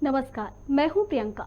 नमस्कार, मैं हूं प्रियंका।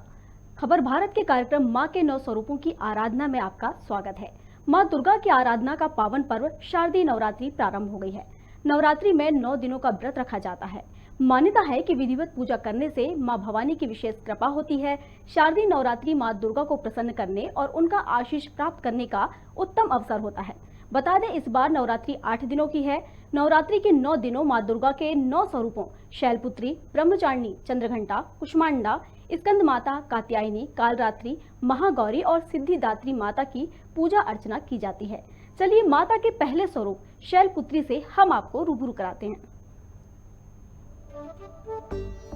खबर भारत के कार्यक्रम मां के 9 स्वरूपों की आराधना में आपका स्वागत है। मां दुर्गा की आराधना का पावन पर्व शारदीय नवरात्रि प्रारंभ हो गई है। नवरात्रि में 9 दिनों का व्रत रखा जाता है। मान्यता है कि विधिवत पूजा करने से मां भवानी की विशेष कृपा होती है। शारदीय नवरात्रि मां दुर्गा को प्रसन्न करने और उनका आशीष प्राप्त करने का उत्तम अवसर होता है। बता दें, इस बार नवरात्रि 8 दिनों की है। नवरात्रि के 9 दिनों मां दुर्गा के 9 स्वरूपों शैलपुत्री, ब्रह्मचारिणी, चंद्रघंटा, कुष्मांडा, स्कंद माता, कात्यायनी, कालरात्रि, महागौरी और सिद्धिदात्री माता की पूजा अर्चना की जाती है। चलिए माता के पहले स्वरूप शैलपुत्री से हम आपको रूबरू कराते हैं।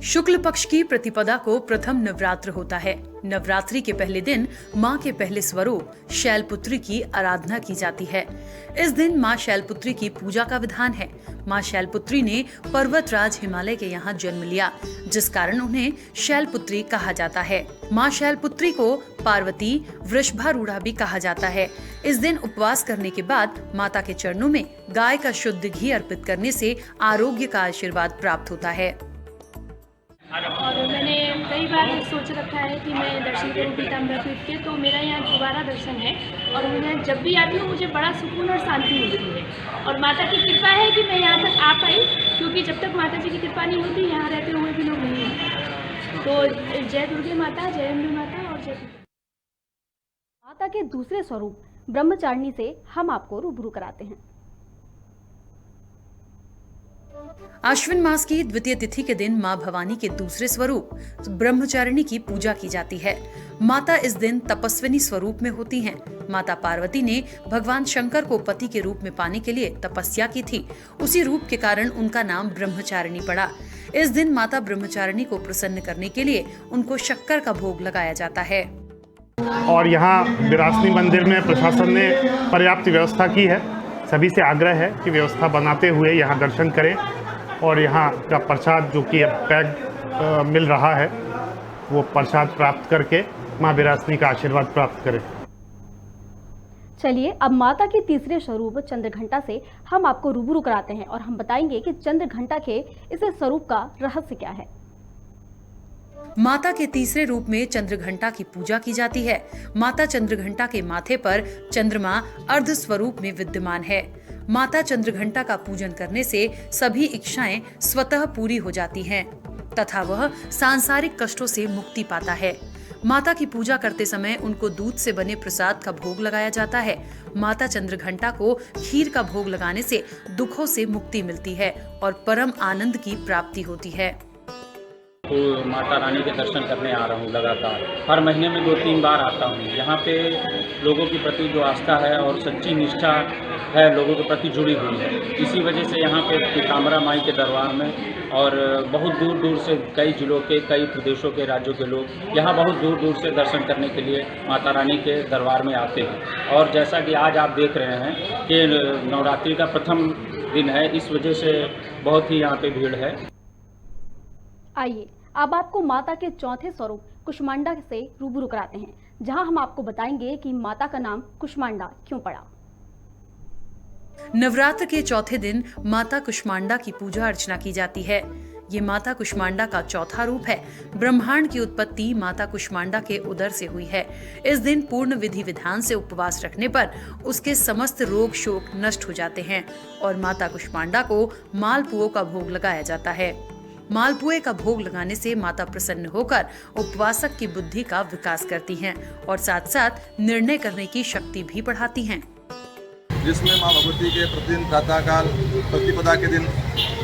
शुक्ल पक्ष की प्रतिपदा को प्रथम नवरात्र होता है। नवरात्रि के पहले दिन मां के पहले स्वरूप शैलपुत्री की आराधना की जाती है। इस दिन मां शैलपुत्री की पूजा का विधान है। मां शैलपुत्री ने पर्वतराज हिमालय के यहाँ जन्म लिया, जिस कारण उन्हें शैलपुत्री कहा जाता है। मां शैलपुत्री को पार्वती, वृषभारूढ़ा भी कहा जाता है। इस दिन उपवास करने के बाद माता के चरणों में गाय का शुद्ध घी अर्पित करने से आरोग्य का आशीर्वाद प्राप्त होता है। और मैंने कई बार सोच रखा है कि मैं दर्शन करूँ पीताम्बरपीठ के, तो मेरा यहाँ दोबारा दर्शन है और मैं जब भी आती हूँ मुझे बड़ा सुकून और शांति मिलती है। और माता की कृपा है कि मैं यहाँ तक आ पाई, क्योंकि जब तक माता जी की कृपा नहीं होती यहाँ रहते हुए भी लोग नहीं होते। तो जय दुर्गे माता, जय अम्बे माता और जय माता के दूसरे स्वरूप ब्रह्मचारिणी से हम आपको रूबरू कराते हैं। आश्विन मास की द्वितीय तिथि के दिन मां भवानी के दूसरे स्वरूप ब्रह्मचारिणी की पूजा की जाती है। माता इस दिन तपस्विनी स्वरूप में होती हैं। माता पार्वती ने भगवान शंकर को पति के रूप में पाने के लिए तपस्या की थी। उसी रूप के कारण उनका नाम ब्रह्मचारिणी पड़ा। इस दिन माता ब्रह्मचारिणी को प्रसन्न करने के लिए उनको शक्कर का भोग लगाया जाता है। और यहाँ विरासनी मंदिर में प्रशासन ने पर्याप्त व्यवस्था की है। सभी से आग्रह है कि व्यवस्था बनाते हुए यहाँ दर्शन करें और यहाँ का प्रसाद जो कि पैक मिल रहा है वो प्रसाद प्राप्त करके माँ विरासनी का आशीर्वाद प्राप्त करें। चलिए अब माता के तीसरे स्वरूप चंद्रघंटा से हम आपको रूबरू कराते हैं और हम बताएंगे कि चंद्रघंटा के इस स्वरूप का रहस्य क्या है। माता के तीसरे रूप में चंद्रघंटा की पूजा की जाती है। माता चंद्रघंटा के माथे पर चंद्रमा अर्ध स्वरूप में विद्यमान है। माता चंद्रघंटा का पूजन करने से सभी इच्छाएं स्वतः पूरी हो जाती हैं तथा वह सांसारिक कष्टों से मुक्ति पाता है। माता की पूजा करते समय उनको दूध से बने प्रसाद का भोग लगाया जाता है। माता चंद्रघंटा को खीर का भोग लगाने से दुखों से मुक्ति मिलती है और परम आनंद की प्राप्ति होती है। तो माता रानी के दर्शन करने आ रहा हूँ लगातार। हर महीने में 2-3 बार आता हूँ। यहाँ पे लोगों के प्रति जो आस्था है और सच्ची निष्ठा है लोगों के प्रति जुड़ी हुई है। इसी वजह से यहाँ पे पीताम्बरा माई के दरबार में और बहुत दूर दूर से कई जिलों के, कई प्रदेशों के, राज्यों के लोग यहाँ बहुत दूर दूर से दर्शन करने के लिए माता रानी के दरबार में आते हैं। और जैसा कि आज आप देख रहे हैं कि नवरात्रि का प्रथम दिन है, इस वजह से बहुत ही यहाँ पे भीड़ है। आइए अब आपको माता के चौथे स्वरूप कुष्मांडा से रूबरू कराते हैं, जहां हम आपको बताएंगे कि माता का नाम कुष्मांडा क्यों पड़ा। नवरात्र के चौथे दिन माता कुष्मांडा की पूजा अर्चना की जाती है। ये माता कुष्मांडा का चौथा रूप है। ब्रह्मांड की उत्पत्ति माता कुष्मांडा के उदर से हुई है। इस दिन पूर्ण विधि विधान से उपवास रखने पर उसके समस्त रोग शोक नष्ट हो जाते हैं और माता कुष्मांडा को मालपुओं का भोग लगाया जाता है। मालपुए का भोग लगाने से माता प्रसन्न होकर उपवासक की बुद्धि का विकास करती हैं और साथ साथ निर्णय करने की शक्ति भी बढ़ाती हैं। जिसमें मां भगवती के प्रतिदिन प्रातःकाल प्रतिपदा के दिन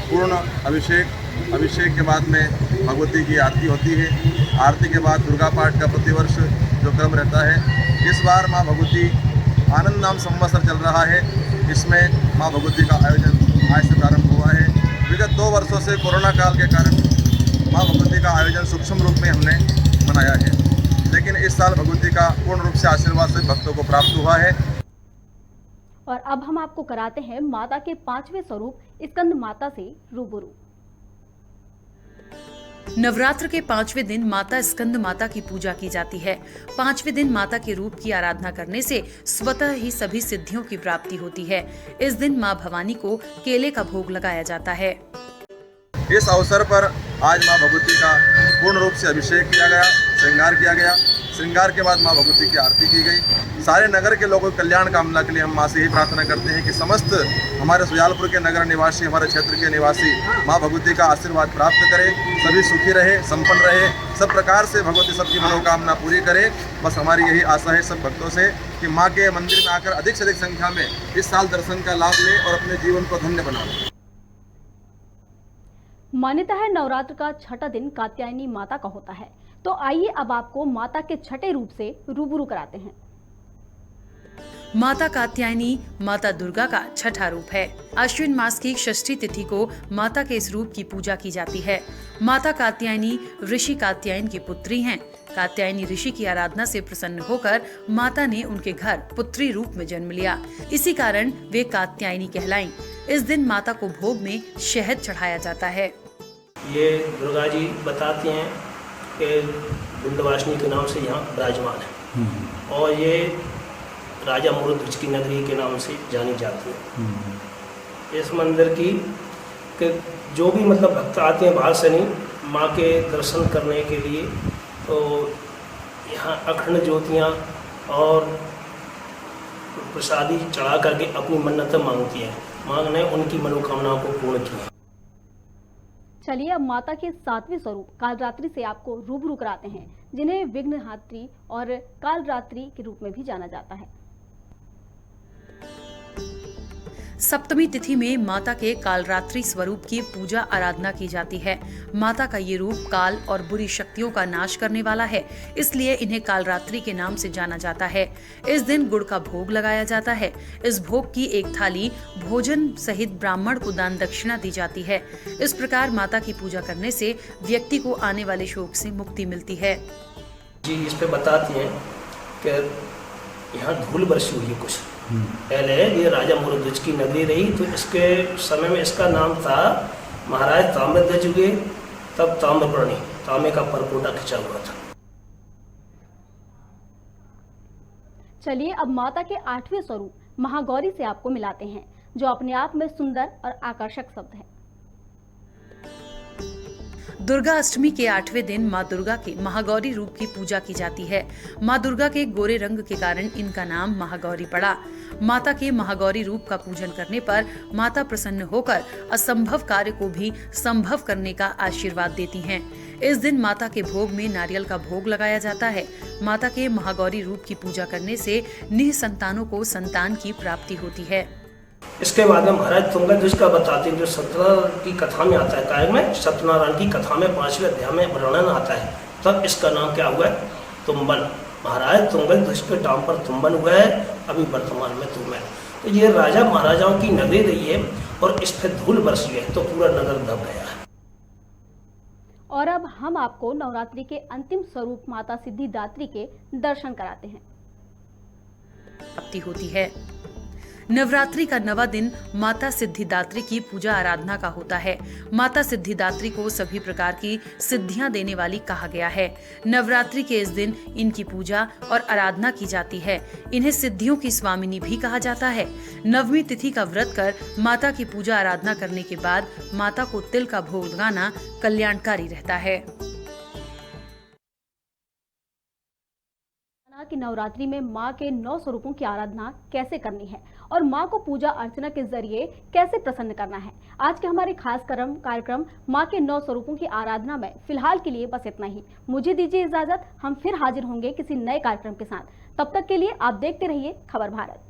पूर्ण अभिषेक के बाद में भगवती की आरती होती है। आरती के बाद दुर्गा पाठ का प्रतिवर्ष जो क्रम रहता है, इस बार मां भगवती आनंद नाम संवत्सर चल रहा है। इसमें मां भगवती का आयोजन आज से प्रारंभ हुआ है। विगत 2 वर्षों से कोरोना काल के कारण मां भगवती का आयोजन सूक्ष्म रूप में हमने मनाया है, लेकिन इस साल भगवती का पूर्ण रूप से आशीर्वाद से भक्तों को प्राप्त हुआ है। और अब हम आपको कराते हैं माता के 5वें स्वरूप स्कंद माता से रूबरू। नवरात्र के 5वें दिन माता स्कंद माता की पूजा की जाती है। 5वें दिन माता के रूप की आराधना करने से स्वतः ही सभी सिद्धियों की प्राप्ति होती है। इस दिन मां भवानी को केले का भोग लगाया जाता है। इस अवसर पर आज माँ भगवती का पूर्ण रूप से अभिषेक किया गया, श्रृंगार किया गया। श्रृंगार के बाद माँ भगवती की आरती की गई। सारे नगर के लोगों की कल्याण कामना के लिए हम माँ से यही प्रार्थना करते हैं कि समस्त हमारे सुजालपुर के नगर निवासी, हमारे क्षेत्र के निवासी माँ भगवती का आशीर्वाद प्राप्त करें, सभी सुखी रहे, संपन्न रहे, सब प्रकार से भगवती सबकी मनोकामना पूरी करे। बस हमारी यही आशा है सब भक्तों से कि माँ के मंदिर में आकर अधिक से अधिक संख्या में इस साल दर्शन का लाभ लें और अपने जीवन को धन्य बनाएं। मान्यता है नवरात्र का छठा दिन कात्यायनी माता का होता है, तो आइए अब आपको माता के छठे रूप से रूबरू कराते हैं। माता कात्यायनी माता दुर्गा का छठा रूप है। अश्विन मास की षष्ठी तिथि को माता के इस रूप की पूजा की जाती है। माता कात्यायनी ऋषि कात्यायन की पुत्री हैं। कात्यायनी ऋषि की आराधना से प्रसन्न होकर माता ने उनके घर पुत्री रूप में जन्म लिया। इसी कारण वे कात्यायनी कहलाईं। इस दिन माता को भोग में शहद चढ़ाया जाता है। ये दुर्गा जी बताती हैं कि विंध्यवासिनी के नाम से यहाँ विराजमान है और ये राजा मुरुध्वज की नगरी के नाम से जानी जाती है। इस मंदिर की कि जो भी मतलब भक्त आते हैं बाहर से नहीं माँ के दर्शन करने के लिए, तो यहाँ अखंड ज्योतियाँ और प्रसादी चढ़ा करके अपनी मन्नतें मांगती हैं। माँ ने उनकी मनोकामनाओं को पूर्ण किया। चलिए अब माता के 7वें स्वरूप कालरात्रि से आपको रूबरू कराते हैं, जिन्हें विघ्नहात्री और कालरात्रि के रूप में भी जाना जाता है। सप्तमी तिथि में माता के कालरात्रि स्वरूप की पूजा आराधना की जाती है। माता का ये रूप काल और बुरी शक्तियों का नाश करने वाला है, इसलिए इन्हें कालरात्रि के नाम से जाना जाता है। इस दिन गुड़ का भोग लगाया जाता है। इस भोग की एक थाली भोजन सहित ब्राह्मण को दान दक्षिणा दी जाती है। इस प्रकार माता की पूजा करने से व्यक्ति को आने वाले शोक से मुक्ति मिलती है। जी इस पे बताती हैं कि यहाँ धूल बरसी हुई है कुछ पहले। ये राजा मुरुध्वज की नगरी रही, तो इसके समय में इसका नाम था महाराज ताम्रध्वज हुए, तब ताम्रपर्णी तांबे का परकोटा खिंचा हुआ था। चलिए अब माता के 8वें स्वरूप महागौरी से आपको मिलाते हैं, जो अपने आप में सुंदर और आकर्षक शब्द है। दुर्गा अष्टमी के 8वें दिन माँ दुर्गा के महागौरी रूप की पूजा की जाती है। माँ दुर्गा के गोरे रंग के कारण इनका नाम महागौरी पड़ा। माता के महागौरी रूप का पूजन करने पर माता प्रसन्न होकर असंभव कार्य को भी संभव करने का आशीर्वाद देती हैं। इस दिन माता के भोग में नारियल का भोग लगाया जाता है। माता के महागौरी रूप की पूजा करने से निःसंतानों को संतान की प्राप्ति होती है। इसके बाद में महाराज तुंगध्वज का बताते हैं, जो सत्यनारायण की कथा में आता है, कायक में सत्यनारायण की कथा में 5वें अध्याय में वर्णन आता है, तब इसका नाम क्या हुआ है? तुम्बन। महाराज तुंगध्वज के नाम पर तुम्बन हुआ है, अभी वर्तमान में तुम्बन। तो ये राजा महाराजाओं की नगरी रही है और इस पर धूल बरसी है, तो पूरा नगर दब गया है। और अब हम आपको नवरात्रि के अंतिम स्वरूप माता सिद्धिदात्री के दर्शन कराते हैं। प्राप्ति होती है। नवरात्रि का 9वां दिन माता सिद्धिदात्री की पूजा आराधना का होता है। माता सिद्धिदात्री को सभी प्रकार की सिद्धियां देने वाली कहा गया है। नवरात्रि के इस दिन इनकी पूजा और आराधना की जाती है। इन्हें सिद्धियों की स्वामिनी भी कहा जाता है। 9वीं तिथि का व्रत कर माता की पूजा आराधना करने के बाद माता को तिल का भोग लगाना कल्याणकारी रहता है। कि नवरात्रि में माँ के 9 स्वरूपों की आराधना कैसे करनी है और माँ को पूजा अर्चना के जरिए कैसे प्रसन्न करना है। आज के हमारे खास कार्यक्रम माँ के 9 स्वरूपों की आराधना में फिलहाल के लिए बस इतना ही। मुझे दीजिए इजाजत, हम फिर हाजिर होंगे किसी नए कार्यक्रम के साथ। तब तक के लिए आप देखते रहिए खबर भारत।